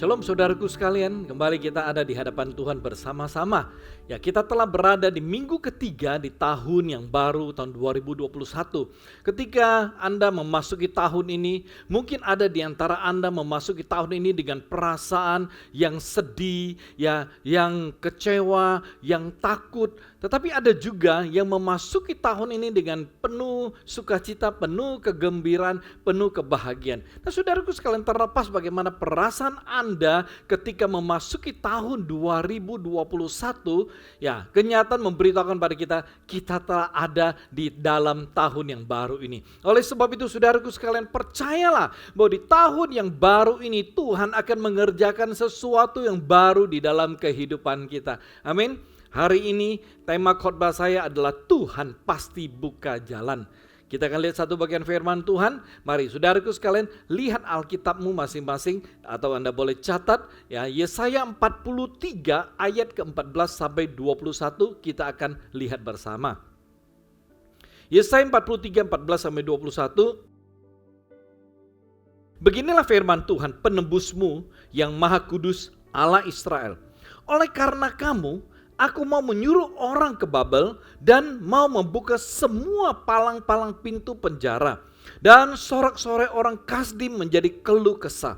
Shalom saudaraku sekalian, kembali kita ada di hadapan Tuhan bersama-sama. Ya, kita telah berada di minggu ketiga di tahun yang baru, tahun 2021. Ketika Anda memasuki tahun ini, mungkin ada di antara Anda memasuki tahun ini dengan perasaan yang sedih, ya, yang kecewa, yang takut. Tetapi ada juga yang memasuki tahun ini dengan penuh sukacita, penuh kegembiraan, penuh kebahagiaan. Nah, saudaraku sekalian, terlepas bagaimana perasaan Anda ketika memasuki tahun 2021, ya, kenyataan memberitahukan pada kita telah ada di dalam tahun yang baru ini. Oleh sebab itu, saudaraku sekalian, percayalah bahwa di tahun yang baru ini Tuhan akan mengerjakan sesuatu yang baru di dalam kehidupan kita. Amin. Hari ini tema khotbah saya adalah Tuhan pasti buka jalan. Kita akan lihat satu bagian firman Tuhan. Mari saudaraku sekalian, lihat Alkitabmu masing-masing atau Anda boleh catat ya, Yesaya 43 ayat ke-14 sampai 21 kita akan lihat bersama. Yesaya 43 14 sampai 21. Beginilah firman Tuhan, penebusmu yang Maha Kudus, Allah Israel. Oleh karena kamu, aku mau menyuruh orang ke Babel dan mau membuka semua palang-palang pintu penjara dan sorak-sorai orang Kasdim menjadi keluh kesah.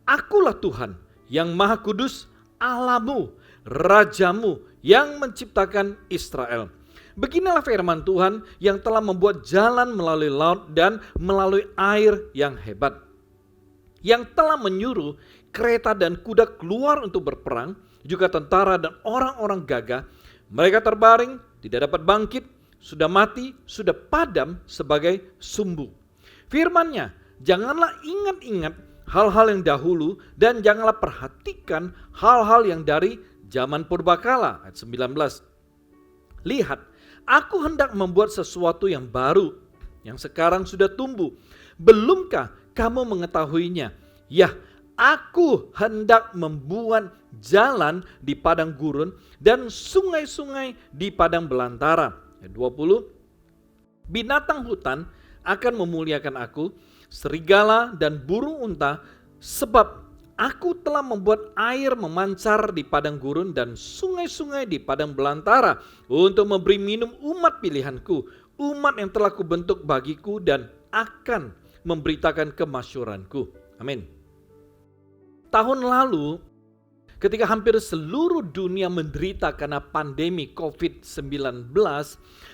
Akulah Tuhan yang Maha Kudus, Allahmu, Rajamu yang menciptakan Israel. Beginilah firman Tuhan yang telah membuat jalan melalui laut dan melalui air yang hebat, yang telah menyuruh kereta dan kuda keluar untuk berperang, juga tentara dan orang-orang gagah. Mereka terbaring, tidak dapat bangkit, sudah mati, sudah padam sebagai sumbu. Firman-Nya, janganlah ingat-ingat hal-hal yang dahulu dan janganlah perhatikan hal-hal yang dari zaman purbakala. Ayat 19. Lihat, aku hendak membuat sesuatu yang baru, yang sekarang sudah tumbuh. Belumkah kamu mengetahuinya? Ya, aku hendak membuat jalan di padang gurun dan sungai-sungai di padang belantara. 20. Binatang hutan akan memuliakan aku, serigala dan burung unta, sebab aku telah membuat air memancar di padang gurun dan sungai-sungai di padang belantara untuk memberi minum umat pilihanku, umat yang telah kubentuk bagiku dan akan memberitakan kemasyhuranku. Amin. Tahun lalu, ketika hampir seluruh dunia menderita karena pandemi COVID-19,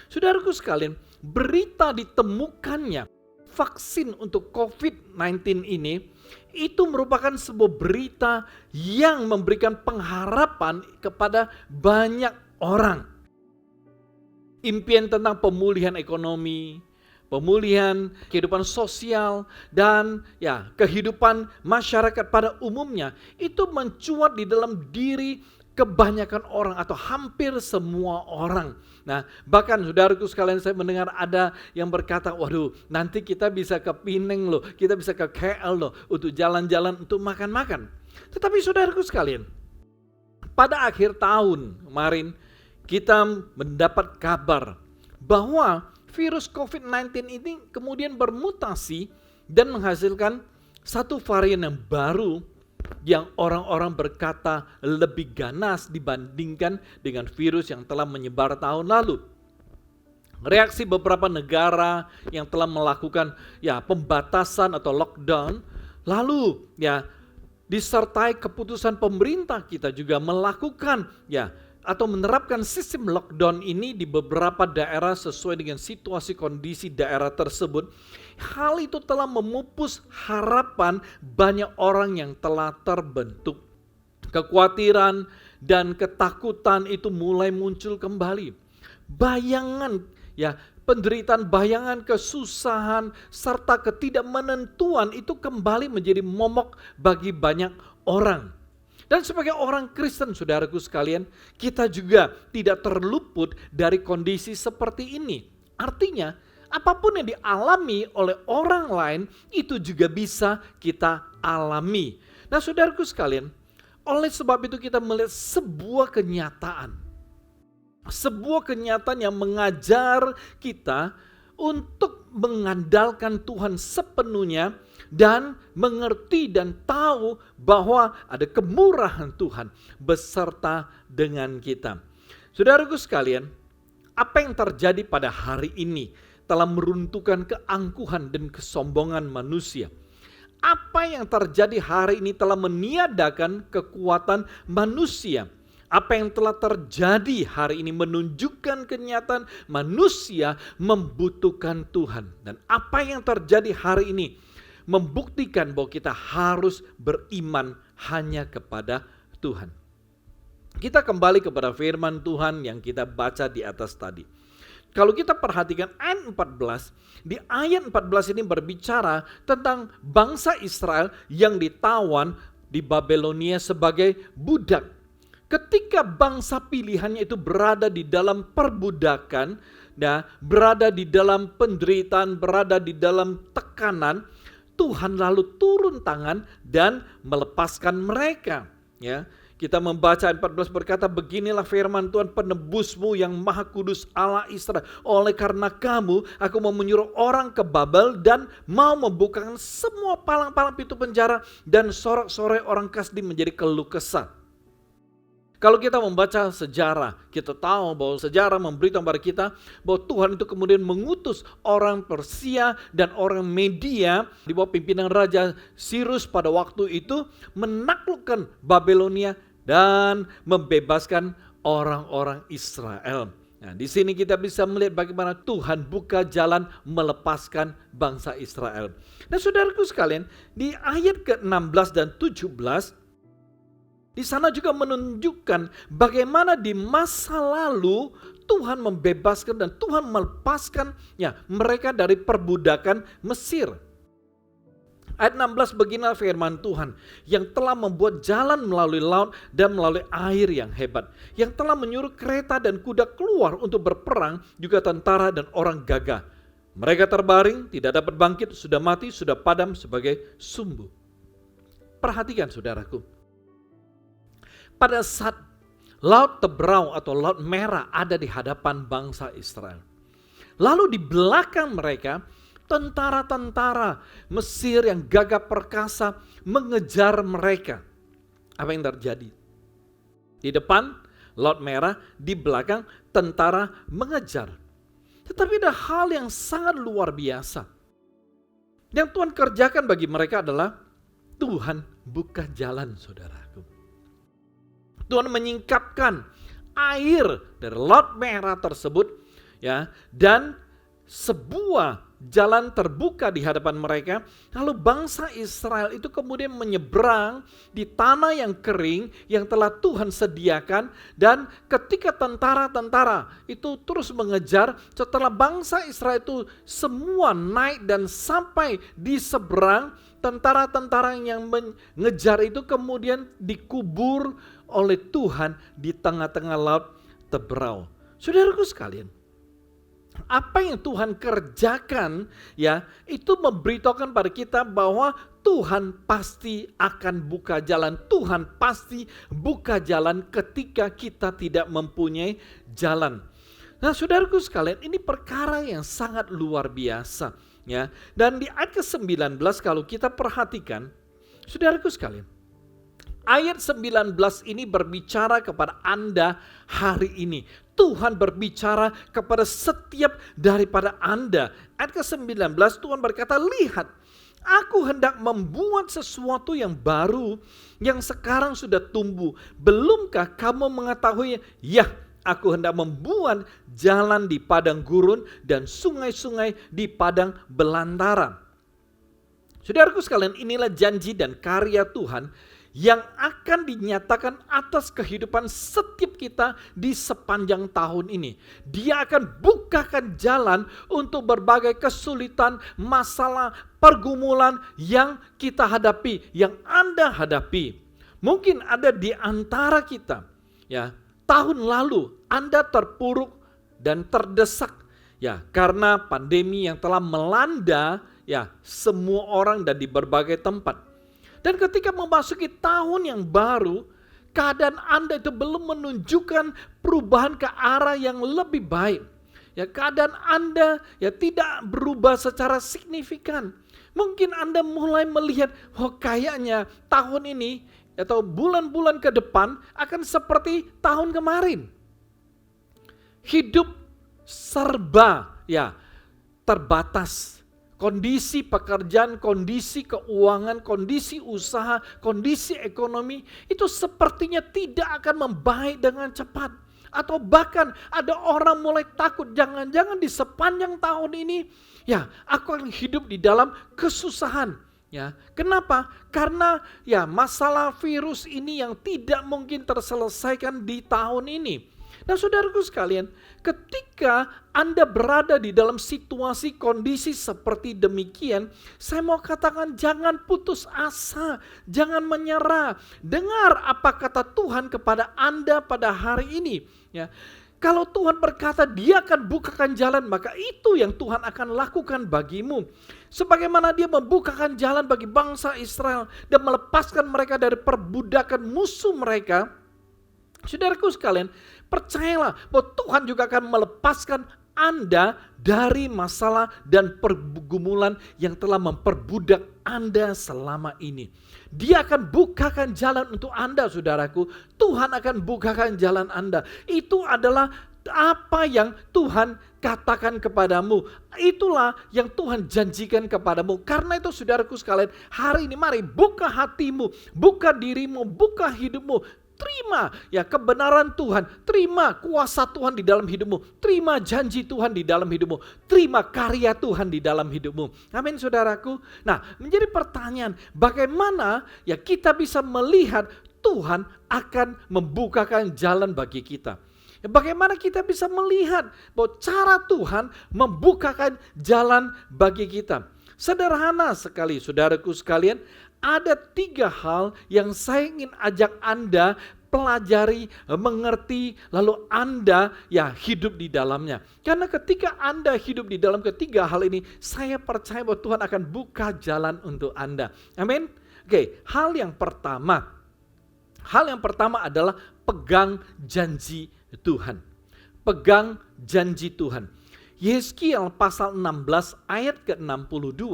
saudaraku sekalian, berita ditemukannya vaksin untuk COVID-19 ini, itu merupakan sebuah berita yang memberikan pengharapan kepada banyak orang. Impian tentang pemulihan ekonomi, pemulihan kehidupan sosial dan ya kehidupan masyarakat pada umumnya itu mencuat di dalam diri kebanyakan orang atau hampir semua orang. Nah, bahkan saudaraku sekalian, saya mendengar ada yang berkata, waduh, nanti kita bisa ke Pineng loh, kita bisa ke KL loh untuk jalan-jalan, untuk makan-makan. Tetapi saudaraku sekalian, pada akhir tahun kemarin kita mendapat kabar bahwa virus COVID-19 ini kemudian bermutasi dan menghasilkan satu varian yang baru yang orang-orang berkata lebih ganas dibandingkan dengan virus yang telah menyebar tahun lalu. Reaksi beberapa negara yang telah melakukan ya pembatasan atau lockdown, lalu ya disertai keputusan pemerintah kita juga melakukan ya atau menerapkan sistem lockdown ini di beberapa daerah sesuai dengan situasi kondisi daerah tersebut. Hal itu telah memupus harapan banyak orang yang telah terbentuk. Kekhawatiran dan ketakutan itu mulai muncul kembali. Bayangan ya, penderitaan, bayangan kesusahan serta ketidakmenentuan itu kembali menjadi momok bagi banyak orang. Dan sebagai orang Kristen, saudaraku sekalian, kita juga tidak terluput dari kondisi seperti ini. Artinya, apapun yang dialami oleh orang lain, itu juga bisa kita alami. Nah, saudaraku sekalian, oleh sebab itu kita melihat sebuah kenyataan. Sebuah kenyataan yang mengajar kita untuk mengandalkan Tuhan sepenuhnya dan mengerti dan tahu bahwa ada kemurahan Tuhan beserta dengan kita. Saudaraku sekalian, apa yang terjadi pada hari ini telah meruntuhkan keangkuhan dan kesombongan manusia. Apa yang terjadi hari ini telah meniadakan kekuatan manusia. Apa yang telah terjadi hari ini menunjukkan kenyataan manusia membutuhkan Tuhan. Dan apa yang terjadi hari ini membuktikan bahwa kita harus beriman hanya kepada Tuhan. Kita kembali kepada firman Tuhan yang kita baca di atas tadi. Kalau kita perhatikan ayat 14, di ayat 14 ini berbicara tentang bangsa Israel yang ditawan di Babelonia sebagai budak. Ketika bangsa pilihannya itu berada di dalam perbudakan, berada di dalam penderitaan, berada di dalam tekanan, Tuhan lalu turun tangan dan melepaskan mereka. Ya, kita membaca ayat 14 berkata, beginilah firman Tuhan penebusmu yang maha kudus Allah Israel. Oleh karena kamu, aku mau menyuruh orang ke Babel dan mau membukakan semua palang-palang pintu penjara dan sorak-sorai orang Kasdi menjadi keluh kesah. Kalau kita membaca sejarah, kita tahu bahwa sejarah memberitahu kepada kita bahwa Tuhan itu kemudian mengutus orang Persia dan orang Media di bawah pimpinan Raja Sirus pada waktu itu menaklukkan Babelonia dan membebaskan orang-orang Israel. Nah, di sini kita bisa melihat bagaimana Tuhan buka jalan melepaskan bangsa Israel. Nah, saudaraku sekalian, di ayat ke-16 dan 17 di sana juga menunjukkan bagaimana di masa lalu Tuhan membebaskan dan Tuhan melepaskan mereka dari perbudakan Mesir. Ayat 16 beginilah firman Tuhan yang telah membuat jalan melalui laut dan melalui air yang hebat. Yang telah menyuruh kereta dan kuda keluar untuk berperang, juga tentara dan orang gagah. Mereka terbaring, tidak dapat bangkit, sudah mati, sudah padam sebagai sumbu. Perhatikan saudaraku. Pada saat Laut Teberau atau Laut Merah ada di hadapan bangsa Israel. Lalu di belakang mereka tentara-tentara Mesir yang gagah perkasa mengejar mereka. Apa yang terjadi? Di depan Laut Merah, di belakang tentara mengejar. Tetapi ada hal yang sangat luar biasa. Yang Tuhan kerjakan bagi mereka adalah Tuhan buka jalan, saudaraku. Tuhan menyingkapkan air dari Laut Merah tersebut, dan sebuah jalan terbuka di hadapan mereka. Lalu bangsa Israel itu kemudian menyeberang di tanah yang kering yang telah Tuhan sediakan. Dan ketika tentara-tentara itu terus mengejar, setelah bangsa Israel itu semua naik dan sampai di seberang, tentara-tentara yang mengejar itu kemudian dikubur oleh Tuhan di tengah-tengah Laut Teberau. Saudaraku sekalian, apa yang Tuhan kerjakan itu memberitahukan pada kita bahwa Tuhan pasti akan buka jalan. Tuhan pasti buka jalan ketika kita tidak mempunyai jalan. Nah, saudaraku sekalian, ini perkara yang sangat luar biasa. Dan di ayat ke-19 kalau kita perhatikan, saudaraku sekalian, ayat 19 ini berbicara kepada Anda hari ini. Tuhan berbicara kepada setiap daripada Anda. Ayat ke-19 Tuhan berkata, lihat, aku hendak membuat sesuatu yang baru yang sekarang sudah tumbuh. Belumkah kamu mengetahuinya? Ya, aku hendak membuat jalan di padang gurun dan sungai-sungai di padang belantara. Saudaraku sekalian, inilah janji dan karya Tuhan yang akan dinyatakan atas kehidupan setiap kita di sepanjang tahun ini. Dia akan bukakan jalan untuk berbagai kesulitan, masalah, pergumulan yang kita hadapi, yang Anda hadapi. Mungkin ada di antara kita, tahun lalu Anda terpuruk dan terdesak karena pandemi yang telah melanda semua orang dan di berbagai tempat. Dan ketika memasuki tahun yang baru, keadaan Anda itu belum menunjukkan perubahan ke arah yang lebih baik. ya keadaan Anda ya tidak berubah secara signifikan. Mungkin Anda mulai melihat, kayaknya tahun ini atau bulan-bulan ke depan akan seperti tahun kemarin. Hidup serba ya terbatas. Kondisi pekerjaan, kondisi keuangan, kondisi usaha, kondisi ekonomi itu sepertinya tidak akan membaik dengan cepat. Atau bahkan ada orang mulai takut, jangan-jangan di sepanjang tahun ini ya aku akan hidup di dalam kesusahan. Ya, kenapa? Karena ya masalah virus ini yang tidak mungkin terselesaikan di tahun ini. Nah, saudaraku sekalian, ketika Anda berada di dalam situasi kondisi seperti demikian, saya mau katakan jangan putus asa, jangan menyerah. Dengar apa kata Tuhan kepada Anda pada hari ini. Ya, kalau Tuhan berkata Dia akan bukakan jalan, maka itu yang Tuhan akan lakukan bagimu. Sebagaimana Dia membukakan jalan bagi bangsa Israel dan melepaskan mereka dari perbudakan musuh mereka. Saudaraku sekalian, percayalah bahwa Tuhan juga akan melepaskan Anda dari masalah dan pergumulan yang telah memperbudak Anda selama ini. Dia akan bukakan jalan untuk Anda, saudaraku. Tuhan akan bukakan jalan Anda. Itu adalah apa yang Tuhan katakan kepadamu. Itulah yang Tuhan janjikan kepadamu. Karena itu saudaraku sekalian, hari ini mari buka hatimu, buka dirimu, buka hidupmu. Terima ya kebenaran Tuhan, terima kuasa Tuhan di dalam hidupmu, terima janji Tuhan di dalam hidupmu, terima karya Tuhan di dalam hidupmu. Amin, saudaraku. Nah, menjadi pertanyaan, bagaimana ya kita bisa melihat Tuhan akan membukakan jalan bagi kita? Ya, bagaimana kita bisa melihat bahwa cara Tuhan membukakan jalan bagi kita? Sederhana sekali, saudaraku sekalian. Ada 3 hal yang saya ingin ajak Anda pelajari, mengerti, lalu Anda ya hidup di dalamnya. Karena ketika Anda hidup di dalam ketiga hal ini, saya percaya bahwa Tuhan akan buka jalan untuk Anda. Amin. Oke, hal yang pertama adalah pegang janji Tuhan. Pegang janji Tuhan. Yeskiel pasal 16 ayat ke-62,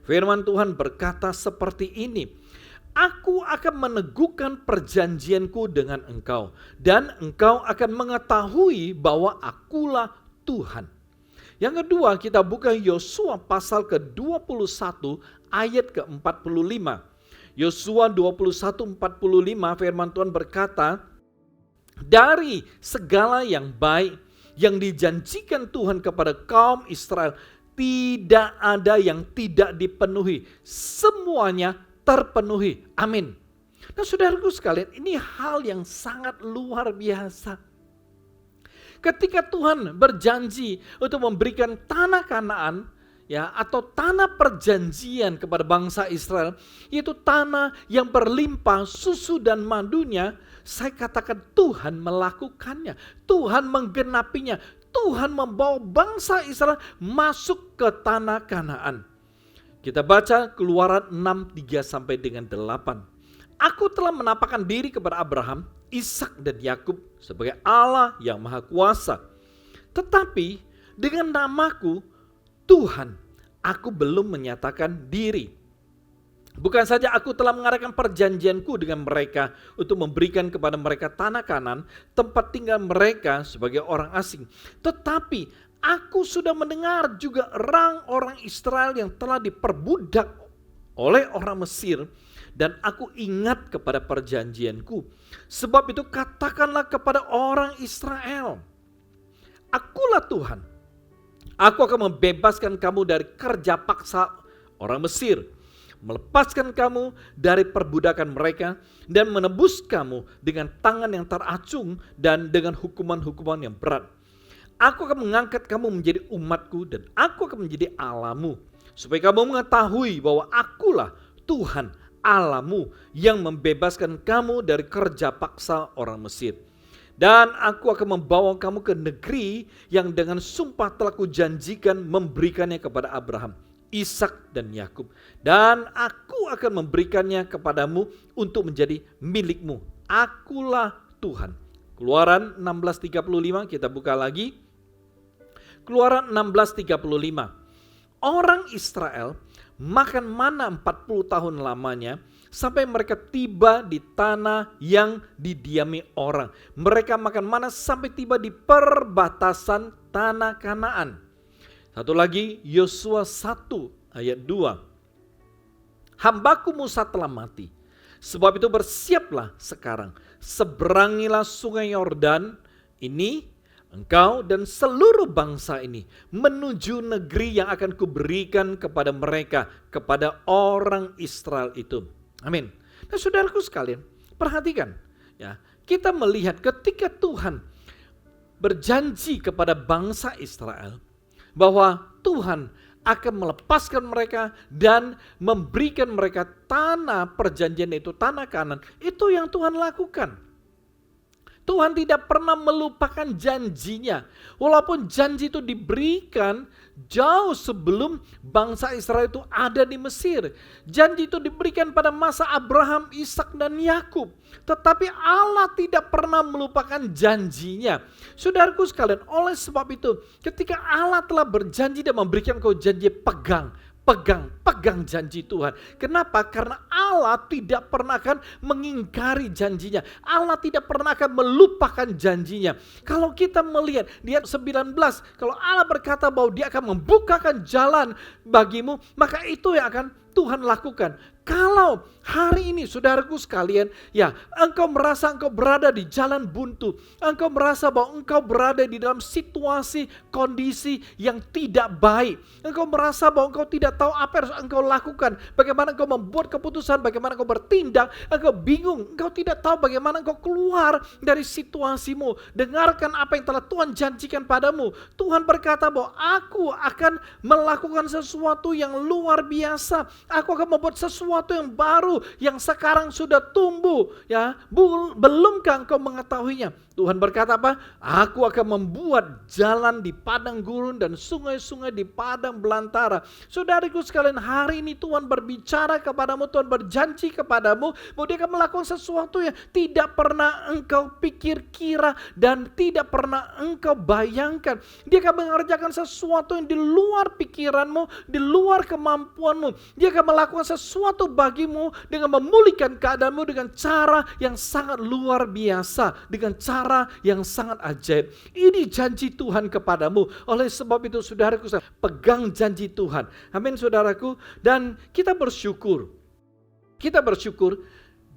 firman Tuhan berkata seperti ini. Aku akan meneguhkan perjanjianku dengan engkau, dan engkau akan mengetahui bahwa akulah Tuhan. Yang kedua, kita buka Yosua pasal ke-21 ayat ke-45. Yosua 21:45 firman Tuhan berkata, dari segala yang baik yang dijanjikan Tuhan kepada kaum Israel, tidak ada yang tidak dipenuhi. Semuanya terpenuhi. Amin. Nah, saudaraku sekalian, ini hal yang sangat luar biasa. Ketika Tuhan berjanji untuk memberikan tanah Kanaan, ya, atau tanah perjanjian kepada bangsa Israel, yaitu tanah yang berlimpah susu dan madunya, saya katakan Tuhan melakukannya, Tuhan menggenapinya, Tuhan membawa bangsa Israel masuk ke tanah Kanaan. Kita baca Keluaran 6:3 sampai dengan 8. Aku telah menampakkan diri kepada Abraham, Ishak dan Yakub sebagai Allah yang Maha Kuasa. Tetapi dengan namaku Tuhan, aku belum menyatakan diri. Bukan saja aku telah mengadakan perjanjianku dengan mereka untuk memberikan kepada mereka tanah Kanaan, tempat tinggal mereka sebagai orang asing. Tetapi aku sudah mendengar juga orang Israel yang telah diperbudak oleh orang Mesir, dan aku ingat kepada perjanjianku. Sebab itu katakanlah kepada orang Israel, akulah Tuhan. Aku akan membebaskan kamu dari kerja paksa orang Mesir, melepaskan kamu dari perbudakan mereka, dan menebus kamu dengan tangan yang teracung dan dengan hukuman-hukuman yang berat. Aku akan mengangkat kamu menjadi umatku dan aku akan menjadi Allahmu, supaya kamu mengetahui bahwa akulah Tuhan Allahmu yang membebaskan kamu dari kerja paksa orang Mesir. Dan aku akan membawa kamu ke negeri yang dengan sumpah telah kujanjikan memberikannya kepada Abraham, Ishak dan Yakub. Dan aku akan memberikannya kepadamu untuk menjadi milikmu. Akulah Tuhan. Keluaran 16:35 kita buka lagi. Keluaran 16:35. Orang Israel makan mana 40 tahun lamanya sampai mereka tiba di tanah yang didiami orang. Mereka makan mana sampai tiba di perbatasan tanah Kanaan. Satu lagi, Yosua 1 ayat 2. Hambaku Musa telah mati. Sebab itu bersiaplah sekarang. Seberangilah sungai Yordan ini, engkau dan seluruh bangsa ini, menuju negeri yang akan kuberikan kepada mereka, kepada orang Israel itu. Amin. Nah saudaraku sekalian, perhatikan. Ya, kita melihat ketika Tuhan berjanji kepada bangsa Israel, bahwa Tuhan akan melepaskan mereka dan memberikan mereka tanah perjanjian itu, tanah Kanaan. Itu yang Tuhan lakukan. Tuhan tidak pernah melupakan janjinya. Walaupun janji itu diberikan jauh sebelum bangsa Israel itu ada di Mesir. Janji itu diberikan pada masa Abraham, Ishak dan Yakub. Tetapi Allah tidak pernah melupakan janjinya. Saudaraku sekalian, oleh sebab itu ketika Allah telah berjanji dan memberikan kau janji, pegang janji Tuhan. Kenapa? Karena Allah tidak pernah akan mengingkari janjinya. Allah tidak pernah akan melupakan janjinya. Kalau kita melihat di ayat 19, kalau Allah berkata bahwa dia akan membukakan jalan bagimu, maka itu yang akan Tuhan lakukan. Kalau hari ini saudaraku sekalian, ya engkau merasa engkau berada di jalan buntu, engkau merasa bahwa engkau berada di dalam situasi, kondisi yang tidak baik, engkau merasa bahwa engkau tidak tahu apa yang harus engkau lakukan, bagaimana engkau membuat keputusan, bagaimana engkau bertindak, engkau bingung, engkau tidak tahu bagaimana engkau keluar dari situasimu. Dengarkan apa yang telah Tuhan janjikan padamu. Tuhan berkata bahwa aku akan melakukan sesuatu yang luar biasa, aku akan membuat sesuatu yang baru yang sekarang sudah tumbuh, ya. Belumkah engkau mengetahuinya? Tuhan berkata apa? Aku akan membuat jalan di padang gurun dan sungai-sungai di padang belantara. Saudaraku sekalian, hari ini Tuhan berbicara kepadamu, Tuhan berjanji kepadamu bahwa dia akan melakukan sesuatu yang tidak pernah engkau pikir kira dan tidak pernah engkau bayangkan. Dia akan mengerjakan sesuatu yang di luar pikiranmu, di luar kemampuanmu. Dia akan melakukan sesuatu bagimu dengan memulihkan keadaanmu dengan cara yang sangat luar biasa, dengan cara yang sangat ajaib. Ini janji Tuhan kepadamu. Oleh sebab itu saudaraku, pegang janji Tuhan. Amin saudaraku. Dan kita bersyukur. Kita bersyukur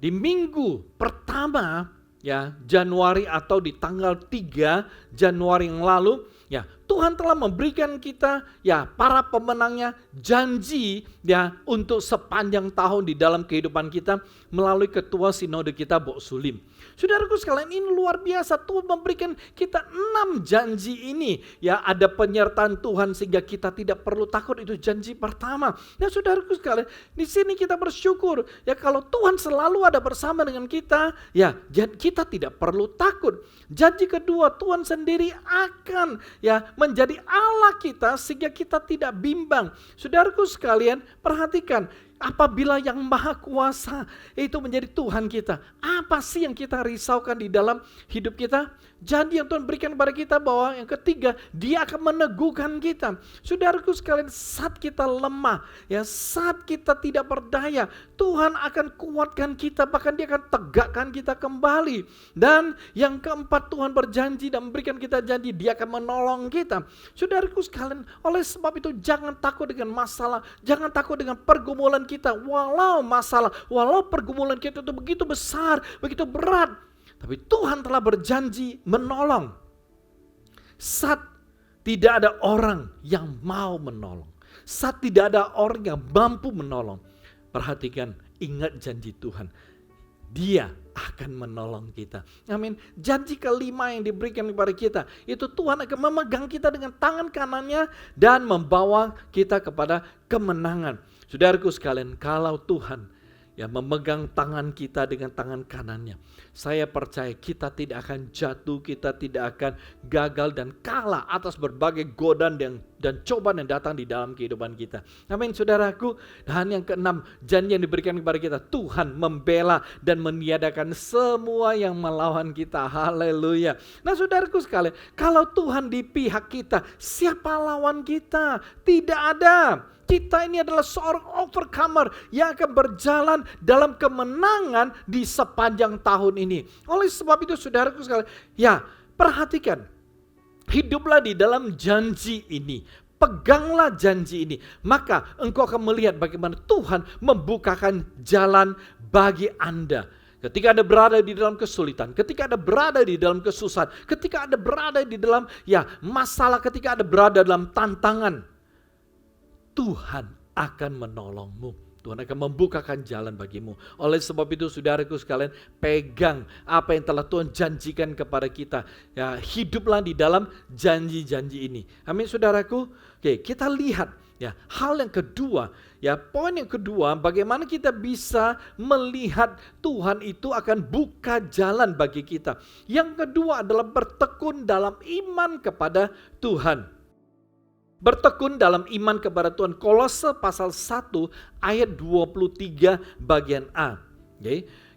di minggu pertama ya Januari atau di tanggal 3 Januari yang lalu, ya Tuhan telah memberikan kita, ya para pemenangnya, janji ya untuk sepanjang tahun di dalam kehidupan kita melalui ketua sinode kita Bok Sulim. Saudaraku sekalian, ini luar biasa. Tuhan memberikan kita 6 janji ini. Ya, ada penyertaan Tuhan sehingga kita tidak perlu takut, itu janji pertama. Nah, saudaraku sekalian, di sini kita bersyukur. Ya, kalau Tuhan selalu ada bersama dengan kita, ya kita tidak perlu takut. Janji kedua, Tuhan sendiri akan ya menjadi Allah kita sehingga kita tidak bimbang. Saudaraku sekalian, perhatikan. Apabila yang maha kuasa itu menjadi Tuhan kita, apa sih yang kita risaukan di dalam hidup kita? Janji yang Tuhan berikan kepada kita bahwa yang ketiga, dia akan meneguhkan kita. Saudaraku sekalian, saat kita lemah, ya saat kita tidak berdaya, Tuhan akan kuatkan kita, bahkan dia akan tegakkan kita kembali. Dan yang keempat, Tuhan berjanji dan memberikan kita janji, dia akan menolong kita. Saudaraku sekalian, oleh sebab itu jangan takut dengan masalah, jangan takut dengan pergumulan kita, walau masalah, walau pergumulan kita itu begitu besar, begitu berat, tapi Tuhan telah berjanji menolong. Saat tidak ada orang yang mau menolong, saat tidak ada orang yang mampu menolong, perhatikan, ingat janji Tuhan, dia akan menolong kita. Amin. Janji kelima yang diberikan kepada kita, itu Tuhan akan memegang kita dengan tangan kanannya dan membawa kita kepada kemenangan. Saudaraku sekalian, kalau Tuhan memegang tangan kita dengan tangan kanannya. Saya percaya kita tidak akan jatuh, kita tidak akan gagal dan kalah atas berbagai godaan dan cobaan yang datang di dalam kehidupan kita. Amin, saudaraku. Dan yang keenam, janji yang diberikan kepada kita, Tuhan membela dan meniadakan semua yang melawan kita. Haleluya. Nah, saudaraku sekalian, kalau Tuhan di pihak kita, siapa lawan kita? Tidak ada. Kita ini adalah seorang overcomer yang akan berjalan dalam kemenangan di sepanjang tahun ini. Oleh sebab itu, saudaraku sekalian, perhatikan, hiduplah di dalam janji ini. Peganglah janji ini. Maka engkau akan melihat bagaimana Tuhan membukakan jalan bagi Anda. Ketika Anda berada di dalam kesulitan, ketika Anda berada di dalam kesusahan, ketika Anda berada di dalam masalah, ketika Anda berada dalam tantangan, Tuhan akan menolongmu. Tuhan akan membukakan jalan bagimu. Oleh sebab itu, saudaraku sekalian, pegang apa yang telah Tuhan janjikan kepada kita. Hiduplah di dalam janji-janji ini. Amin, saudaraku. Oke, kita lihat hal yang kedua. Poin yang kedua, bagaimana kita bisa melihat Tuhan itu akan buka jalan bagi kita. Yang kedua adalah bertekun dalam iman kepada Tuhan. Bertekun dalam iman kepada Tuhan. Kolose pasal 1 ayat 23 bagian A.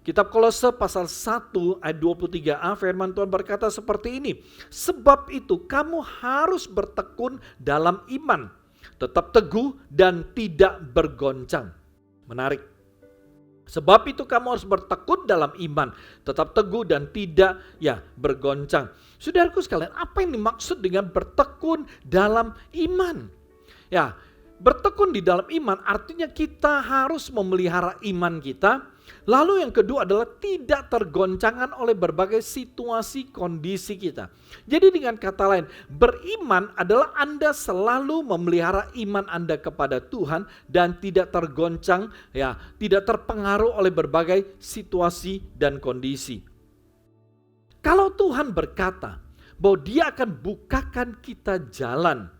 Kitab Kolose pasal 1 ayat 23a, firman Tuhan berkata seperti ini. Sebab itu kamu harus bertekun dalam iman, tetap teguh dan tidak bergoncang. Menarik. Sebab itu kamu harus bertekun dalam iman, tetap teguh dan tidak bergoncang. Saudaraku sekalian, apa yang dimaksud dengan bertekun dalam iman? Bertekun di dalam iman artinya kita harus memelihara iman kita. Lalu yang kedua adalah tidak tergoncangkan oleh berbagai situasi kondisi kita. Jadi dengan kata lain, beriman adalah Anda selalu memelihara iman Anda kepada Tuhan dan tidak tergoncang, tidak terpengaruh oleh berbagai situasi dan kondisi. Kalau Tuhan berkata bahwa Dia akan bukakan kita jalan,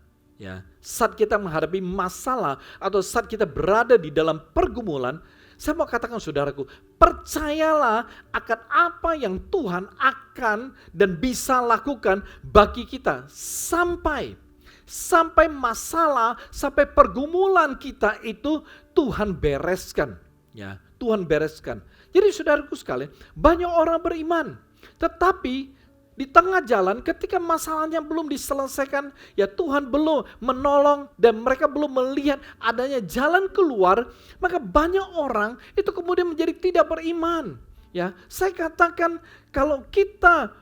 saat kita menghadapi masalah atau saat kita berada di dalam pergumulan, saya mau katakan saudaraku, percayalah akan apa yang Tuhan akan dan bisa lakukan bagi kita sampai masalah, sampai pergumulan kita itu Tuhan bereskan. Tuhan bereskan. Jadi saudaraku sekalian, banyak orang beriman, tetapi di tengah jalan ketika masalahnya belum diselesaikan, Tuhan belum menolong dan mereka belum melihat adanya jalan keluar, maka banyak orang itu kemudian menjadi tidak beriman. Saya katakan kalau kita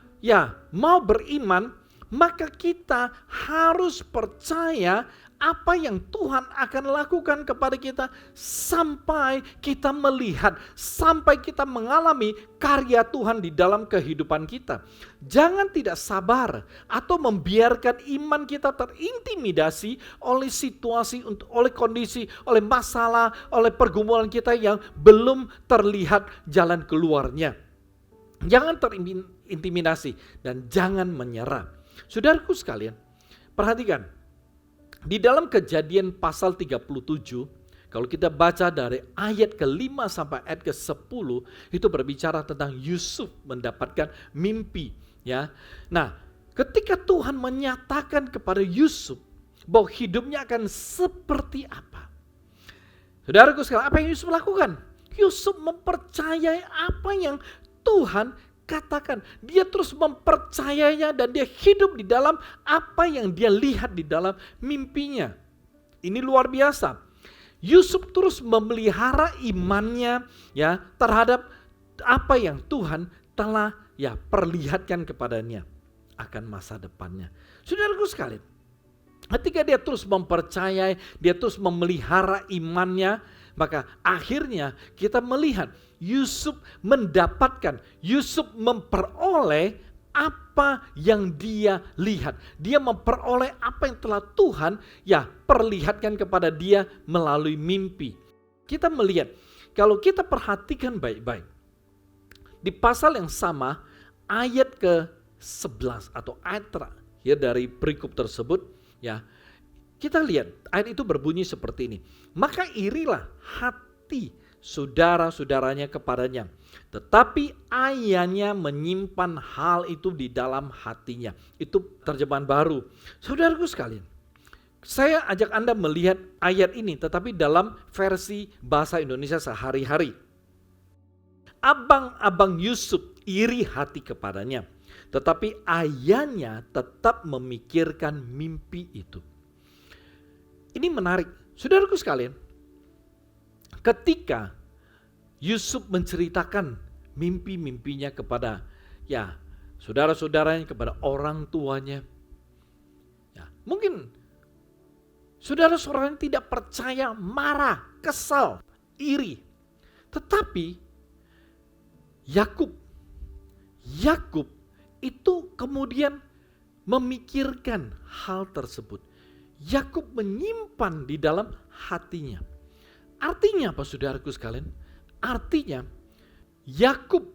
mau beriman, maka kita harus percaya apa yang Tuhan akan lakukan kepada kita sampai kita melihat, sampai kita mengalami karya Tuhan di dalam kehidupan kita. Jangan tidak sabar atau membiarkan iman kita terintimidasi oleh situasi, oleh kondisi, oleh masalah, oleh pergumulan kita yang belum terlihat jalan keluarnya. Jangan terintimidasi dan jangan menyerah. Saudaraku sekalian, perhatikan. Di dalam Kejadian pasal 37, kalau kita baca dari ayat ke-5 sampai ayat ke-10, itu berbicara tentang Yusuf mendapatkan mimpi. Nah, ketika Tuhan menyatakan kepada Yusuf bahwa hidupnya akan seperti apa. Saudaraku sekalian, apa yang Yusuf lakukan? Yusuf mempercayai apa yang Tuhan katakan. Dia terus mempercayainya dan dia hidup di dalam apa yang dia lihat di dalam mimpinya. Ini luar biasa. Yusuf terus memelihara imannya terhadap apa yang Tuhan telah perlihatkan kepadanya akan masa depannya. Saudaraku sekalian, ketika dia terus mempercayai, dia terus memelihara imannya, maka akhirnya kita melihat Yusuf mendapatkan, Yusuf memperoleh apa yang dia lihat. Dia memperoleh apa yang telah Tuhan perlihatkan kepada dia melalui mimpi. Kita melihat, kalau kita perhatikan baik-baik, di pasal yang sama, ayat ke-11 atau ayat terakhir dari perikop tersebut, kita lihat ayat itu berbunyi seperti ini. Maka irilah hati saudara-saudaranya kepadanya. Tetapi ayahnya menyimpan hal itu di dalam hatinya. Itu terjemahan baru. Saudaraku sekalian, saya ajak Anda melihat ayat ini tetapi dalam versi bahasa Indonesia sehari-hari. Abang-abang Yusuf iri hati kepadanya, tetapi ayahnya tetap memikirkan mimpi itu. Ini menarik. Saudaraku sekalian, ketika Yusuf menceritakan mimpi-mimpinya kepada saudara-saudaranya, kepada orang tuanya, mungkin saudara-saudaranya tidak percaya, marah, kesal, iri. Tetapi Yakub itu kemudian memikirkan hal tersebut. Yakub menyimpan di dalam hatinya. Artinya apa saudaraku sekalian? Artinya Yakub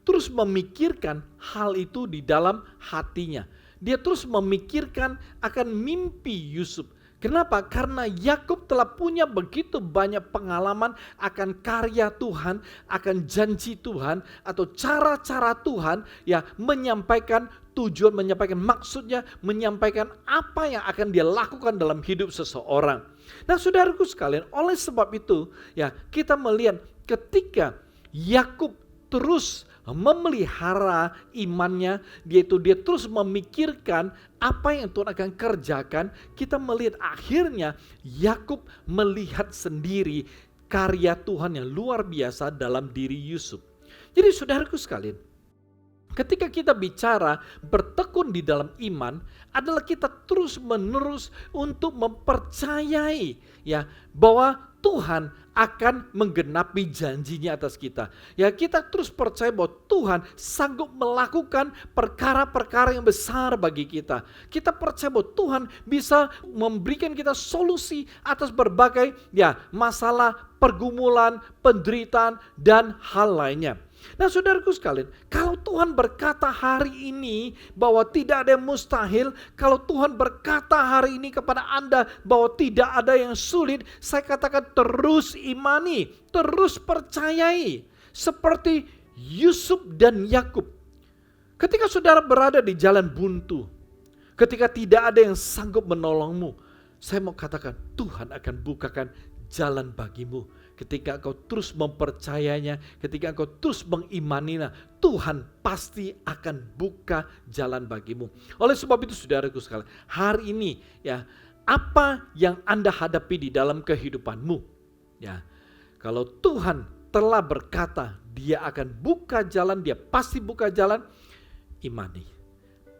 terus memikirkan hal itu di dalam hatinya. Dia terus memikirkan akan mimpi Yusuf. Kenapa? Karena Yakub telah punya begitu banyak pengalaman akan karya Tuhan, akan janji Tuhan, atau cara-cara Tuhan menyampaikan tujuan, menyampaikan maksudnya, menyampaikan apa yang akan dia lakukan dalam hidup seseorang. Nah saudaraku sekalian, oleh sebab itu kita melihat ketika Yakub terus memelihara imannya, dia terus memikirkan apa yang Tuhan akan kerjakan. Kita melihat akhirnya Yakub melihat sendiri karya Tuhan yang luar biasa dalam diri Yusuf. Jadi saudaraku sekalian, ketika kita bicara bertekun di dalam iman adalah kita terus menerus untuk mempercayai bahwa Tuhan akan menggenapi janjinya atas kita. Kita terus percaya bahwa Tuhan sanggup melakukan perkara-perkara yang besar bagi kita. Kita percaya bahwa Tuhan bisa memberikan kita solusi atas berbagai masalah, pergumulan, penderitaan, dan hal lainnya. Nah saudaraku sekalian, kalau Tuhan berkata hari ini bahwa tidak ada yang mustahil, kalau Tuhan berkata hari ini kepada Anda bahwa tidak ada yang sulit, saya katakan terus imani, terus percayai. Seperti Yusuf dan Yakub. Ketika saudara berada di jalan buntu, ketika tidak ada yang sanggup menolongmu, saya mau katakan Tuhan akan bukakan jalan bagimu. Ketika engkau terus mempercayainya, ketika engkau terus mengimaninya, Tuhan pasti akan buka jalan bagimu. Oleh sebab itu saudaraku sekalian, hari ini apa yang Anda hadapi di dalam kehidupanmu, kalau Tuhan telah berkata Dia akan buka jalan, Dia pasti buka jalan, imani,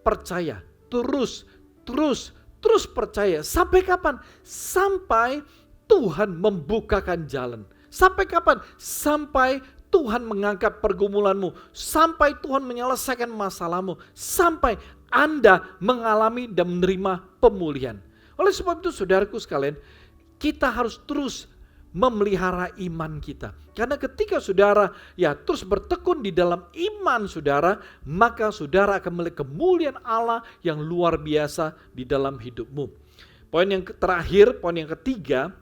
percaya, terus percaya. Sampai kapan? Sampai Tuhan membukakan jalan. Sampai kapan? Sampai Tuhan mengangkat pergumulanmu. Sampai Tuhan menyelesaikan masalahmu. Sampai Anda mengalami dan menerima pemulihan. Oleh sebab itu saudaraku sekalian, kita harus terus memelihara iman kita. Karena ketika saudara terus bertekun di dalam iman saudara, maka saudara akan melihat kemuliaan Allah yang luar biasa di dalam hidupmu. Poin yang terakhir, poin yang ketiga,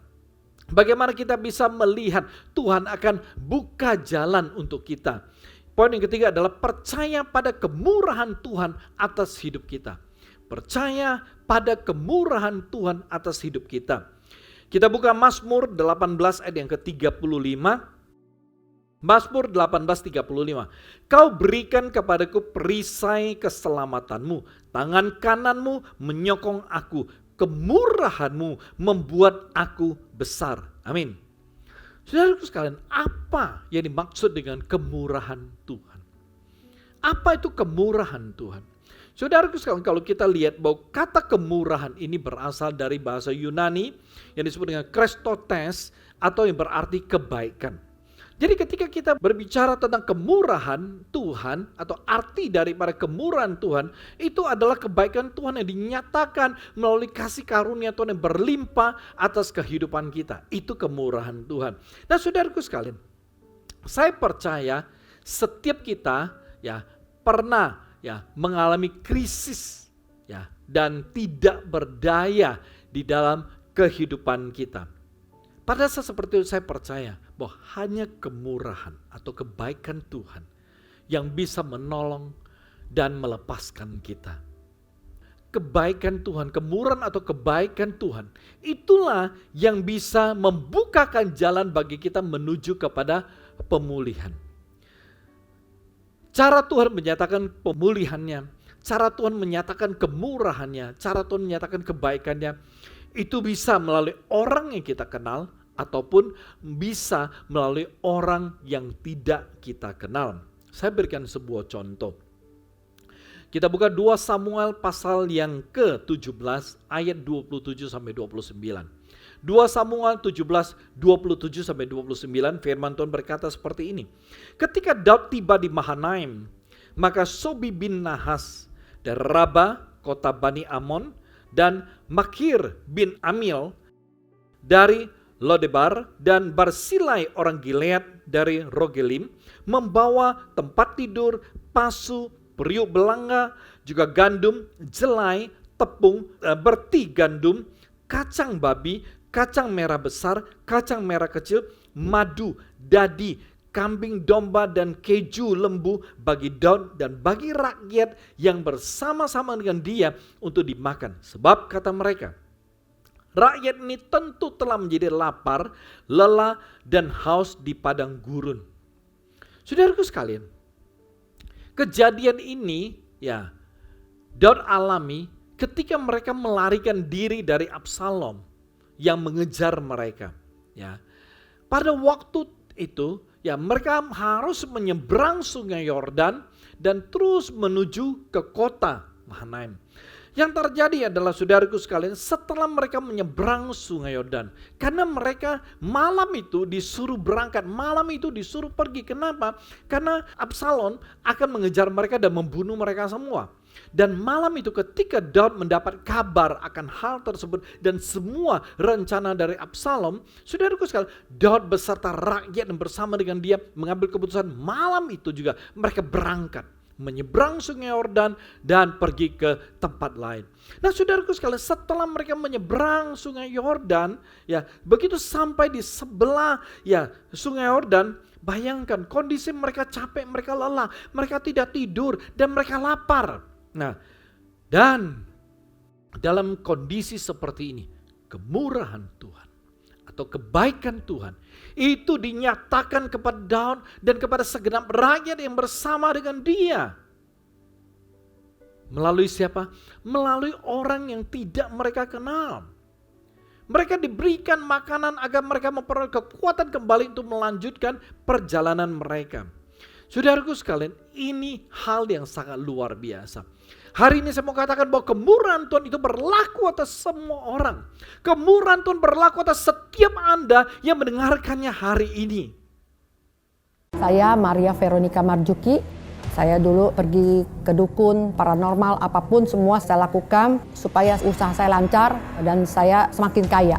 bagaimana kita bisa melihat Tuhan akan buka jalan untuk kita. Poin yang ketiga adalah percaya pada kemurahan Tuhan atas hidup kita. Percaya pada kemurahan Tuhan atas hidup kita. Kita buka Mazmur 18 ayat yang ke-35. Mazmur 18:35. Kau berikan kepadaku perisai keselamatanmu. Tangan kananmu menyokong aku. Kemurahanmu membuat aku besar. Amin. Saudaraku sekalian, apa yang dimaksud dengan kemurahan Tuhan? Apa itu kemurahan Tuhan? Saudaraku sekalian, kalau kita lihat bahwa kata kemurahan ini berasal dari bahasa Yunani yang disebut dengan Christotes atau yang berarti kebaikan. Jadi ketika kita berbicara tentang kemurahan Tuhan atau arti daripada kemurahan Tuhan, itu adalah kebaikan Tuhan yang dinyatakan melalui kasih karunia Tuhan yang berlimpah atas kehidupan kita. Itu kemurahan Tuhan. Nah saudaraku sekalian, saya percaya setiap kita pernah mengalami krisis dan tidak berdaya di dalam kehidupan kita. Pada saat seperti itu saya percaya bahwa hanya kemurahan atau kebaikan Tuhan yang bisa menolong dan melepaskan kita. Kebaikan Tuhan, kemurahan atau kebaikan Tuhan, itulah yang bisa membukakan jalan bagi kita menuju kepada pemulihan. Cara Tuhan menyatakan pemulihannya, cara Tuhan menyatakan kemurahannya, cara Tuhan menyatakan kebaikannya, itu bisa melalui orang yang kita kenal ataupun bisa melalui orang yang tidak kita kenal. Saya berikan sebuah contoh. Kita buka 2 Samuel pasal yang ke-17 ayat 27 sampai 29. 2 Samuel 17, 27 sampai 29, firman Tuhan berkata seperti ini. Ketika Daud tiba di Mahanaim, maka Sobi bin Nahas dari Raba, kota Bani Amon, dan Makir bin Amil dari Lodebar, dan Barsilai orang Gilead dari Rogelim, membawa tempat tidur, pasu, periuk belanga, juga gandum, jelai, tepung, berti gandum, kacang babi, kacang merah besar, kacang merah kecil, madu, dadi, kambing domba, dan keju lembu bagi Daud dan bagi rakyat yang bersama-sama dengan dia untuk dimakan. Sebab kata mereka, rakyat ini tentu telah menjadi lapar, lelah, dan haus di padang gurun. Saudaraku sekalian, kejadian ini ya Daud alami ketika mereka melarikan diri dari Absalom yang mengejar mereka. Ya, pada waktu itu ya mereka harus menyeberang sungai Yordan dan terus menuju ke kota Mahanaim. Yang terjadi adalah saudaraku sekalian, setelah mereka menyeberang sungai Yordan, karena mereka malam itu disuruh berangkat, malam itu disuruh pergi. Kenapa? Karena Absalom akan mengejar mereka dan membunuh mereka semua. Dan malam itu ketika Daud mendapat kabar akan hal tersebut dan semua rencana dari Absalom, saudaraku sekalian, Daud beserta rakyat dan bersama dengan dia mengambil keputusan malam itu juga mereka berangkat menyeberang sungai Yordan dan pergi ke tempat lain. Nah, saudaraku sekalian, setelah mereka menyeberang sungai Yordan, ya, begitu sampai di sebelah ya sungai Yordan, bayangkan kondisi mereka capek, mereka lelah, mereka tidak tidur dan mereka lapar. Nah, dan dalam kondisi seperti ini, kemurahan Tuhan atau kebaikan Tuhan itu dinyatakan kepada Daud dan kepada segenap rakyat yang bersama dengan dia. Melalui siapa? Melalui orang yang tidak mereka kenal. Mereka diberikan makanan agar mereka memperoleh kekuatan kembali untuk melanjutkan perjalanan mereka. Saudaraku sekalian, ini hal yang sangat luar biasa. Hari ini saya mau katakan bahwa kemurahan Tuhan itu berlaku atas semua orang. Kemurahan Tuhan berlaku atas setiap Anda yang mendengarkannya hari ini. Saya Maria Veronica Marjuki. Saya dulu pergi ke dukun, paranormal, apapun semua saya lakukan supaya usaha saya lancar dan saya semakin kaya.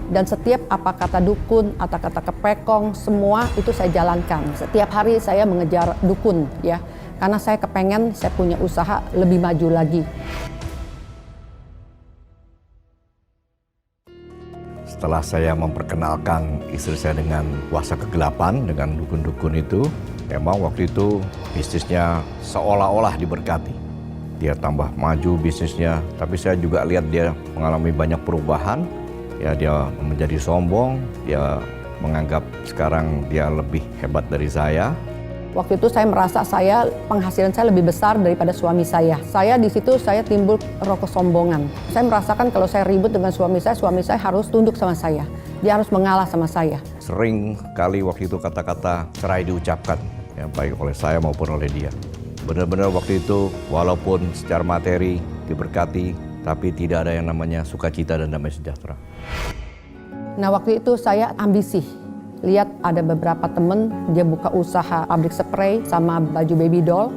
Dan setiap apa kata dukun atau kata kepekong, semua itu saya jalankan. Setiap hari saya mengejar dukun ya, karena saya kepengen saya punya usaha lebih maju lagi. Setelah saya memperkenalkan istri saya dengan kuasa kegelapan, dengan dukun-dukun itu, memang waktu itu bisnisnya seolah-olah diberkati. Dia tambah maju bisnisnya, tapi saya juga lihat dia mengalami banyak perubahan. Ya, dia menjadi sombong, dia menganggap sekarang dia lebih hebat dari saya. Waktu itu saya merasa penghasilan saya lebih besar daripada suami saya. Di situ saya timbul roh kesombongan. Saya merasakan kalau saya ribut dengan suami saya harus tunduk sama saya. Dia harus mengalah sama saya. Sering kali waktu itu kata-kata cerai diucapkan, ya, baik oleh saya maupun oleh dia. Benar-benar waktu itu walaupun secara materi diberkati, tapi tidak ada yang namanya sukacita dan damai sejahtera. Nah, waktu itu saya ambisi. Lihat ada beberapa temen, dia buka usaha pabrik spray sama baju baby doll.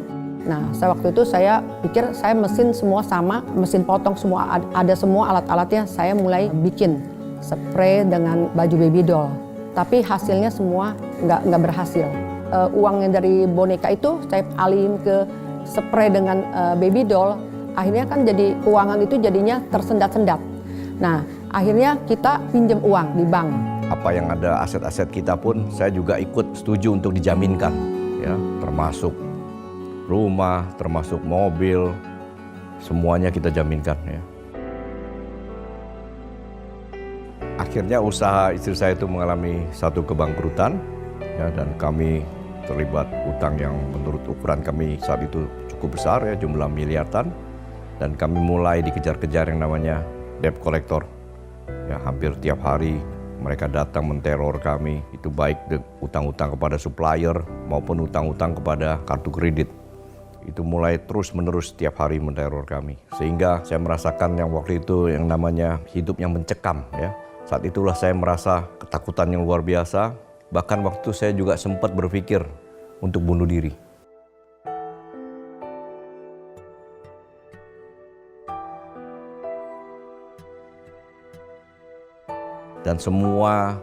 Nah, waktu itu saya pikir saya mesin semua sama, mesin potong semua, ada semua alat-alatnya. Saya mulai bikin spray dengan baju baby doll. Tapi hasilnya semua nggak berhasil. Uangnya dari boneka itu saya alihin ke spray dengan baby doll. Akhirnya kan jadi keuangan itu jadinya tersendat-sendat. Nah, akhirnya kita pinjam uang di bank. Apa yang ada aset-aset kita pun saya juga ikut setuju untuk dijaminkan, ya, termasuk rumah, termasuk mobil, semuanya kita jaminkan, ya. Akhirnya usaha istri saya itu mengalami satu kebangkrutan, ya, dan kami terlibat utang yang menurut ukuran kami saat itu cukup besar, ya, jumlah miliaran, dan kami mulai dikejar-kejar yang namanya debt collector. Ya, hampir tiap hari mereka datang menteror kami, itu baik utang-utang kepada supplier maupun utang-utang kepada kartu kredit. Itu mulai terus-menerus tiap hari menteror kami. Sehingga saya merasakan yang waktu itu yang namanya hidup yang mencekam, ya. Saat itulah saya merasa ketakutan yang luar biasa. Bahkan waktu itu saya juga sempat berpikir untuk bunuh diri. Dan semua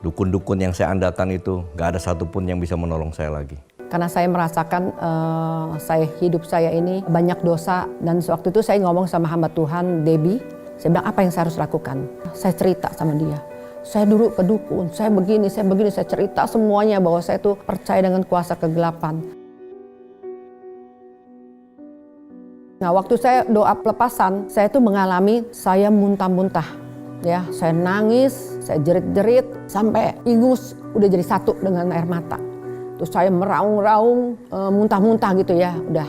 dukun-dukun yang saya andalkan itu gak ada satupun yang bisa menolong saya lagi. Karena saya merasakan hidup saya ini banyak dosa, dan waktu itu saya ngomong sama hamba Tuhan, Debbie. Saya bilang, apa yang saya harus lakukan? Saya cerita sama dia. Saya dulu ke dukun, saya begini, saya cerita semuanya bahwa saya tuh percaya dengan kuasa kegelapan. Nah, waktu saya doa pelepasan, saya tuh mengalami saya muntah-muntah. Ya, saya nangis, saya jerit-jerit, sampai ingus udah jadi satu dengan air mata. Terus saya meraung-raung, muntah-muntah gitu ya, udah.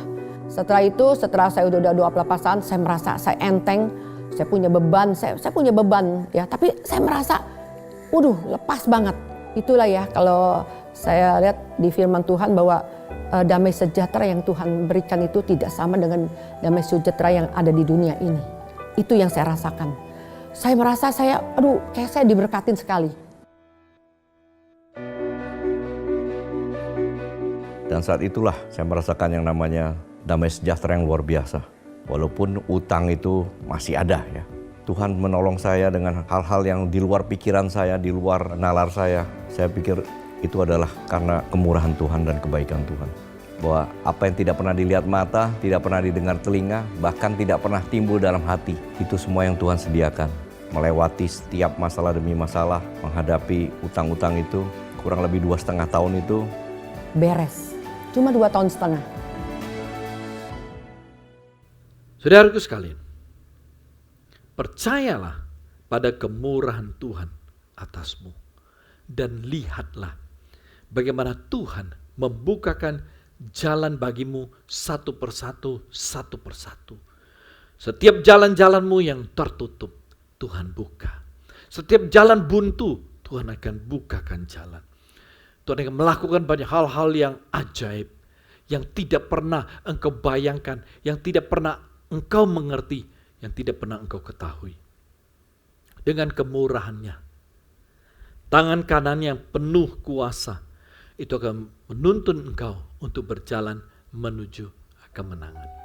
Setelah itu, setelah saya udah doa pelepasan, saya merasa saya enteng, saya punya beban, saya punya beban ya, tapi saya merasa, waduh, lepas banget. Itulah ya, kalau saya lihat di firman Tuhan bahwa damai sejahtera yang Tuhan berikan itu tidak sama dengan damai sejahtera yang ada di dunia ini. Itu yang saya rasakan. Saya merasa kayak saya diberkatin sekali. Dan saat itulah saya merasakan yang namanya damai sejahtera yang luar biasa. Walaupun utang itu masih ada, ya. Tuhan menolong saya dengan hal-hal yang di luar pikiran saya, di luar nalar saya. Saya pikir itu adalah karena kemurahan Tuhan dan kebaikan Tuhan. Bahwa apa yang tidak pernah dilihat mata, tidak pernah didengar telinga, bahkan tidak pernah timbul dalam hati, itu semua yang Tuhan sediakan. Melewati setiap masalah demi masalah, menghadapi utang-utang itu, kurang lebih 2,5 tahun itu. Beres, cuma 2,5 tahun. Saudaraku sekalian, percayalah pada kemurahan Tuhan atasmu. Dan lihatlah bagaimana Tuhan membukakan jalan bagimu satu persatu. Setiap jalan-jalanmu yang tertutup, Tuhan buka. Setiap jalan buntu, Tuhan akan bukakan jalan. Tuhan akan melakukan banyak hal-hal yang ajaib, yang tidak pernah engkau bayangkan, yang tidak pernah engkau mengerti, yang tidak pernah engkau ketahui. Dengan kemurahannya, tangan kanan yang penuh kuasa, itu akan menuntun engkau untuk berjalan menuju kemenangan.